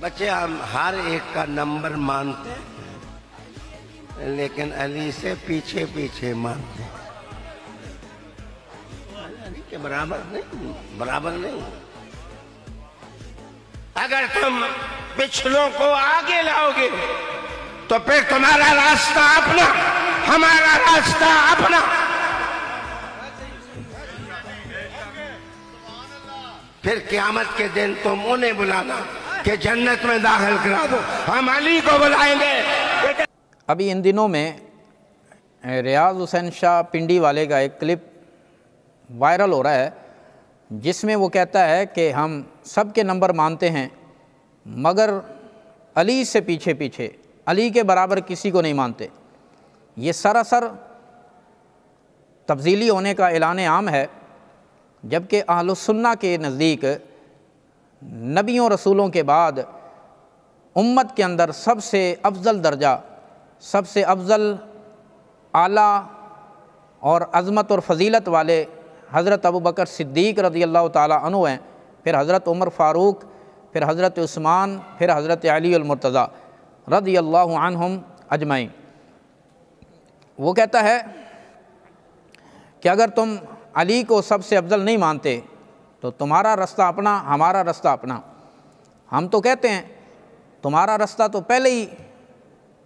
بچے ہم ہر ایک کا نمبر مانتے ہیں لیکن علی سے پیچھے پیچھے مانتے ہیں، علی کے برابر نہیں۔ اگر تم پچھلوں کو آگے لاؤ گے تو پھر تمہارا راستہ اپنا، ہمارا راستہ اپنا۔ پھر قیامت کے دن تم انہیں بلانا کہ جنت میں داخل کرا دو، ہم علی کو بلائیں گے۔ ابھی ان دنوں میں ریاض حسین شاہ پنڈی والے کا ایک کلپ وائرل ہو رہا ہے جس میں وہ کہتا ہے کہ ہم سب کے نمبر مانتے ہیں مگر علی سے پیچھے پیچھے، علی کے برابر کسی کو نہیں مانتے۔ یہ سراسر تبدیلی ہونے کا اعلان عام ہے، جبکہ اہل السنہ کے نزدیک نبیوں رسولوں کے بعد امت کے اندر سب سے افضل درجہ، سب سے افضل اعلیٰ اور عظمت اور فضیلت والے حضرت ابوبکر صدیق رضی اللہ تعالیٰ عنہ ہیں، پھر حضرت عمر فاروق، پھر حضرت عثمان، پھر حضرت علی المرتضیٰ رضی اللہ عنہم اجمعین۔ وہ کہتا ہے کہ اگر تم علی کو سب سے افضل نہیں مانتے تو تمہارا رستہ اپنا، ہمارا رستہ اپنا۔ ہم تو کہتے ہیں تمہارا رستہ تو پہلے ہی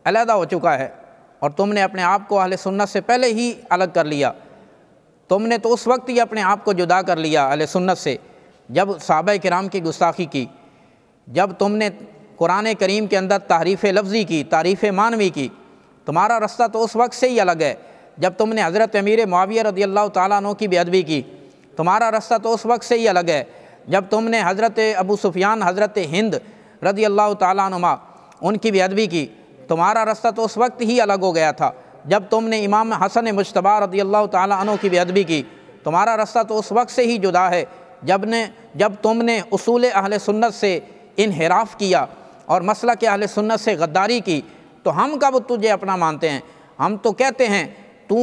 علیحدہ ہو چکا ہے اور تم نے اپنے آپ کو اہل سنت سے پہلے ہی الگ کر لیا۔ تم نے تو اس وقت ہی اپنے آپ کو جدا کر لیا اہل سنت سے جب صحابہ کرام کی گستاخی کی، جب تم نے قرآن کریم کے اندر تحریف لفظی کی، تعریف معنوی کی۔ تمہارا رستہ تو اس وقت سے ہی الگ ہے جب تم نے حضرت امیر معاویہ رضی اللہ تعالیٰ عنہ کی بے ادبی کی۔ تمہارا رستہ تو اس وقت سے ہی الگ ہے جب تم نے حضرت ابو سفیان، حضرت ہند رضی اللہ تعالیٰ عنہما ان کی بے ادبی کی۔ تمہارا رستہ تو اس وقت ہی الگ ہو گیا تھا جب تم نے امام حسن مجتبیٰ رضی اللہ تعالیٰ عنہ کی بے ادبی کی۔ تمہارا رستہ تو اس وقت سے ہی جدا ہے جب تم نے اصول اہل سنت سے انحراف کیا اور مسلک اہل سنت سے غداری کی۔ تو ہم کب تجھے اپنا مانتے ہیں؟ ہم تو کہتے ہیں تو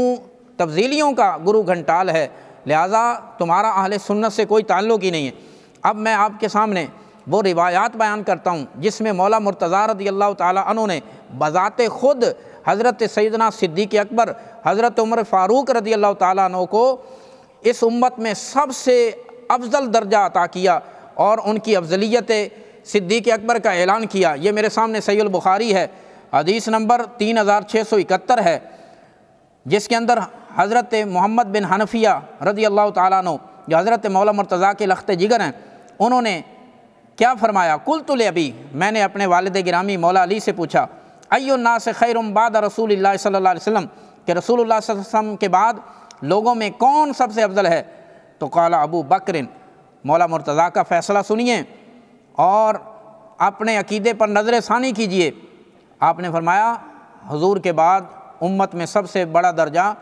تبدیلیوں کا گرو گھنٹال ہے، لہٰذا تمہارا اہل سنت سے کوئی تعلق ہی نہیں ہے۔ اب میں آپ کے سامنے وہ روایات بیان کرتا ہوں جس میں مولا مرتضیٰ رضی اللہ تعالیٰ عنہ نے بذات خود حضرت سیدنا صدیق اکبر، حضرت عمر فاروق رضی اللہ تعالیٰ عنہ کو اس امت میں سب سے افضل درجہ عطا کیا اور ان کی افضلیت صدیق اکبر کا اعلان کیا۔ یہ میرے سامنے صحیح البخاری ہے، حدیث نمبر 3671 ہے، جس کے اندر حضرت محمد بن حنفیہ رضی اللہ تعالیٰ عنہ جو حضرت مولا مرتضیٰ کے لخت جگر ہیں، انہوں نے کیا فرمایا؟ قلت لابی، میں نے اپنے والد گرامی مولا علی سے پوچھا، ای الناس خیر بعد رسول اللہ صلی اللہ علیہ وسلم، کہ رسول اللہ صلی اللہ علیہ وسلم کے بعد لوگوں میں کون سب سے افضل ہے؟ تو قال ابو بکر۔ مولا مرتضیٰ کا فیصلہ سنیے اور اپنے عقیدے پر نظر ثانی کیجئے۔ آپ نے فرمایا حضور کے بعد امت میں سب سے بڑا درجہ،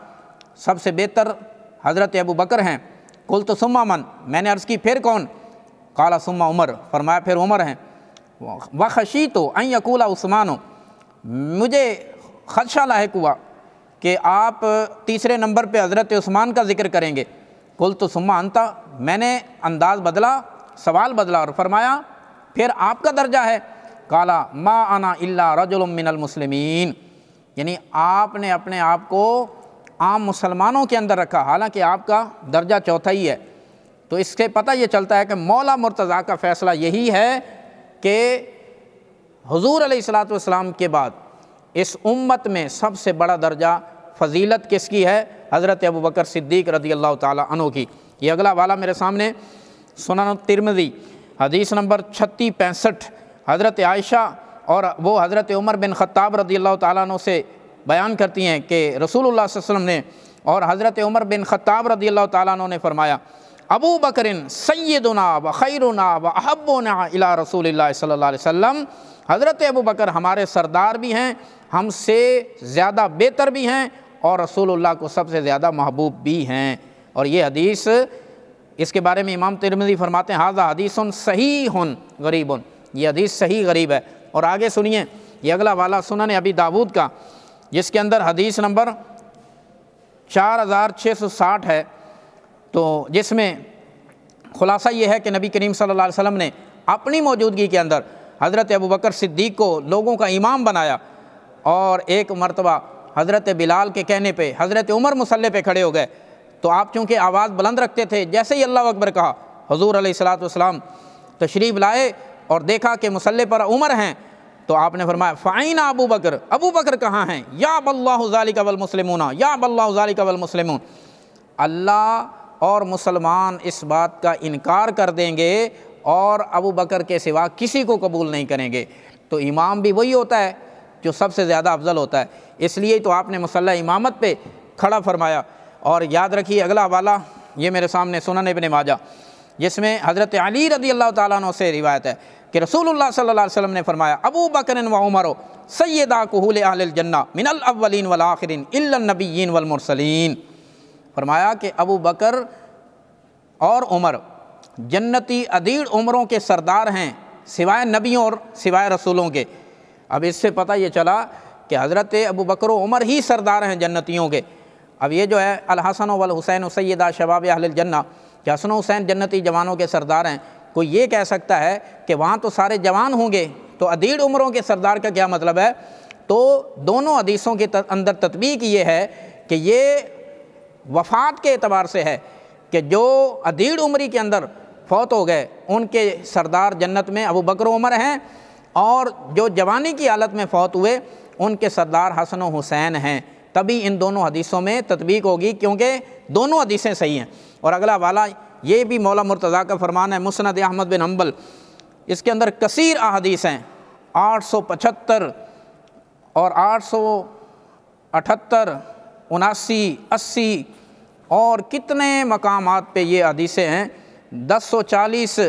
سب سے بہتر حضرت ابو بکر ہیں۔ قلت ثم من، میں نے عرض کی پھر کون؟ قال ثم عمر، فرمایا پھر عمر ہیں۔ وخشیت ان یقول عثمان، مجھے خدشہ لاحق ہوا کہ آپ تیسرے نمبر پہ حضرت عثمان کا ذکر کریں گے۔ قلت ثم انت، میں نے انداز بدلا، سوال بدلا اور فرمایا پھر آپ کا درجہ ہے۔ قال ما انا الا رجل من المسلمین، یعنی آپ نے اپنے آپ کو عام مسلمانوں کے اندر رکھا، حالانکہ آپ کا درجہ چوتھا ہی ہے۔ تو اس سے پتہ یہ چلتا ہے کہ مولا مرتضیٰ کا فیصلہ یہی ہے کہ حضور علیہ الصلوۃ والسلام کے بعد اس امت میں سب سے بڑا درجہ فضیلت کس کی ہے؟ حضرت ابوبکر صدیق رضی اللہ تعالیٰ عنہ کی۔ یہ اگلا والا میرے سامنے سنن الترمذی حدیث نمبر 3665، حضرت عائشہ اور وہ حضرت عمر بن خطاب رضی اللہ تعالیٰ عنہ سے بیان کرتی ہیں کہ رسول اللہ صلی اللہ علیہ وسلم نے اور حضرت عمر بن خطاب رضی اللہ تعالیٰ عنہ نے فرمایا، ابو بکر سیدنا و خیرنا و احبنا الی رسول اللہ صلی اللہ علیہ وسلم، حضرت ابو بکر ہمارے سردار بھی ہیں، ہم سے زیادہ بہتر بھی ہیں اور رسول اللہ کو سب سے زیادہ محبوب بھی ہیں۔ اور یہ حدیث، اس کے بارے میں امام ترمذی فرماتے ہیں ھذا حدیث صحیح غریب، یہ حدیث صحیح غریب ہے۔ اور آگے سنیے یہ اگلا والا سنن ابی داود کا، جس کے اندر حدیث نمبر 4660 ہے، تو جس میں خلاصہ یہ ہے کہ نبی کریم صلی اللہ علیہ وسلم نے اپنی موجودگی کے اندر حضرت ابوبکر صدیق کو لوگوں کا امام بنایا، اور ایک مرتبہ حضرت بلال کے کہنے پہ حضرت عمر مصلی پہ کھڑے ہو گئے، تو آپ چونکہ آواز بلند رکھتے تھے، جیسے ہی اللہ اکبر کہا حضور علیہ الصلوۃ والسلام تشریف لائے اور دیکھا کہ مصلی پر عمر ہیں، تو آپ نے فرمایا فَأَيْنَ ابو بکر، ابو بکر کہاں ہیں؟ یا بَاللَّهُ ذَلِكَ وَالْمُسْلِمُونَ، یا بَاللَّهُ ذَلِكَ وَالْمُسْلِمُونَ، اللہ اور مسلمان اس بات کا انکار کر دیں گے اور ابو بکر کے سوا کسی کو قبول نہیں کریں گے۔ تو امام بھی وہی ہوتا ہے جو سب سے زیادہ افضل ہوتا ہے، اس لیے تو آپ نے مصلی امامت پہ کھڑا فرمایا۔ اور یاد رکھیے اگلا حوالہ یہ میرے سامنے سنن ابن ماجہ، جس میں حضرت علی رضی اللہ تعالیٰ عنہ سے روایت ہے کہ رسول اللہ صلی اللہ علیہ وسلم نے فرمایا ابو بکر و عمر سیدا کہول اہل الجنہ من الاولین والآخرین الا النبیین والمرسلین، فرمایا کہ ابو بکر اور عمر جنتی ادیڑ عمروں کے سردار ہیں سوائے نبیوں اور سوائے رسولوں کے۔ اب اس سے پتہ یہ چلا کہ حضرت ابو بکر و عمر ہی سردار ہیں جنتیوں کے۔ اب یہ جو ہے الحسن والحسین سیدہ شباب اہل الجنہ، کہ حسن و حسین جنتی جوانوں کے سردار ہیں، کوئی یہ کہہ سکتا ہے کہ وہاں تو سارے جوان ہوں گے، تو ادیڑ عمروں کے سردار کا کیا مطلب ہے؟ تو دونوں حدیثوں کے اندر تطبیق یہ ہے کہ یہ وفات کے اعتبار سے ہے کہ جو ادیڑ عمری کے اندر فوت ہو گئے ان کے سردار جنت میں ابو بکر و عمر ہیں، اور جو جوانی کی حالت میں فوت ہوئے ان کے سردار حسن و حسین ہیں۔ تبھی ان دونوں حدیثوں میں تطبیق ہوگی، کیونکہ دونوں حدیثیں صحیح ہیں۔ اور اگلا حوالہ یہ بھی مولا مرتضیٰ کا فرمان ہے، مسند احمد بن حنبل، اس کے اندر کثیر احادیث ہیں، 875 اور 878 79 80 اور کتنے مقامات پہ یہ حدیثیں ہیں، 1040،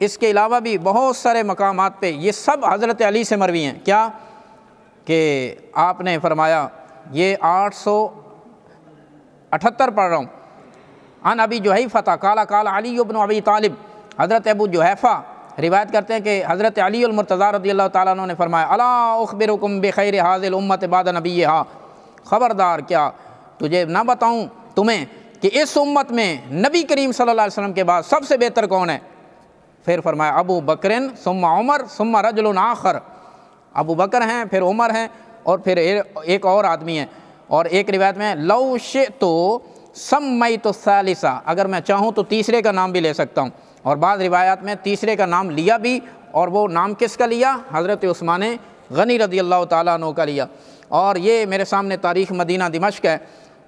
اس کے علاوہ بھی بہت سارے مقامات پہ یہ سب حضرت علی سے مروی ہیں۔ کیا کہ آپ نے فرمایا، یہ 878 پڑھ رہا ہوں، عن ابی جحیفہ قال قال علی بن ابی طالب، حضرت ابو جحیفہ روایت کرتے ہیں کہ حضرت علی المرتضیٰ رضی اللہ تعالیٰ عنہ نے فرمایا الا اخبرکم بخیر هذه الامت بعد نبیہا، خبردار کیا تجھے نہ بتاؤں تمہیں کہ اس امت میں نبی کریم صلی اللہ علیہ وسلم کے بعد سب سے بہتر کون ہے؟ پھر فرمایا ابو بکر ثم عمر ثم رجل آخر، ابو بکر ہیں، پھر عمر ہیں، اور پھر ایک اور آدمی ہے۔ اور ایک روایت میں لو شئت سمیت الثالثہ، اگر میں چاہوں تو تیسرے کا نام بھی لے سکتا ہوں، اور بعض روایات میں تیسرے کا نام لیا بھی، اور وہ نام کس کا لیا؟ حضرت عثمان غنی رضی اللہ تعالیٰ عنہ کا لیا۔ اور یہ میرے سامنے تاریخ مدینہ دمشق ہے،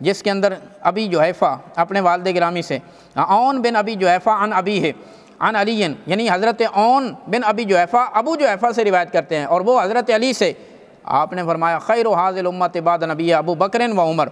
جس کے اندر ابی جحیفہ اپنے والد گرامی سے، عون بن ابی جحیفہ عن ابی ہے عن علی، یعنی حضرت عون بن ابی جحیفہ ابو جحیفہ سے روایت کرتے ہیں، اور وہ حضرت علی سے۔ آپ نے فرمایا خیر هذه الامت بعد نبی ابو بکر و عمر،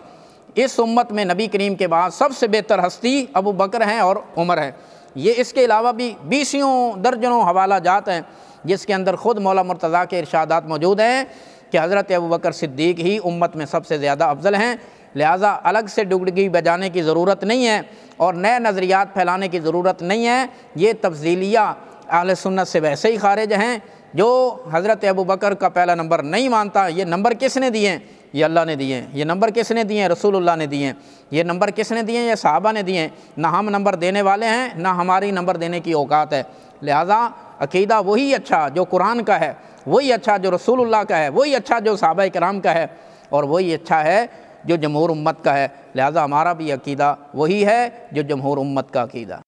اس امت میں نبی کریم کے بعد سب سے بہتر ہستی ابو بکر ہیں اور عمر ہے۔ یہ اس کے علاوہ بھی 20 درجنوں حوالہ جات ہیں، جس کے اندر خود مولا مرتضیٰ کے ارشادات موجود ہیں کہ حضرت ابو بکر صدیق ہی امت میں سب سے زیادہ افضل ہیں، لہٰذا الگ سے ڈگڈگی بجانے کی ضرورت نہیں ہے اور نئے نظریات پھیلانے کی ضرورت نہیں ہے۔ یہ تفضیلیہ اہل سنت سے ویسے ہی خارج ہیں۔ جو حضرت ابو بکر کا پہلا نمبر نہیں مانتا، یہ نمبر کس نے دیے ہیں؟ یہ اللہ نے دیے ہیں۔ یہ نمبر کس نے دیے ہیں؟ رسول اللہ نے دیے ہیں۔ یہ نمبر کس نے دیے ہیں؟ یہ صحابہ نے دیے ہیں۔ نہ ہم نمبر دینے والے ہیں، نہ ہماری نمبر دینے کی اوقات ہے۔ لہٰذا عقیدہ وہی اچھا جو قرآن کا ہے، وہی اچھا جو رسول اللہ کا ہے، وہی اچھا جو صحابہ کرام کا ہے، اور وہی اچھا ہے جو جمہور امت کا ہے۔ لہٰذا ہمارا بھی عقیدہ وہی ہے جو جمہور امت کا عقیدہ۔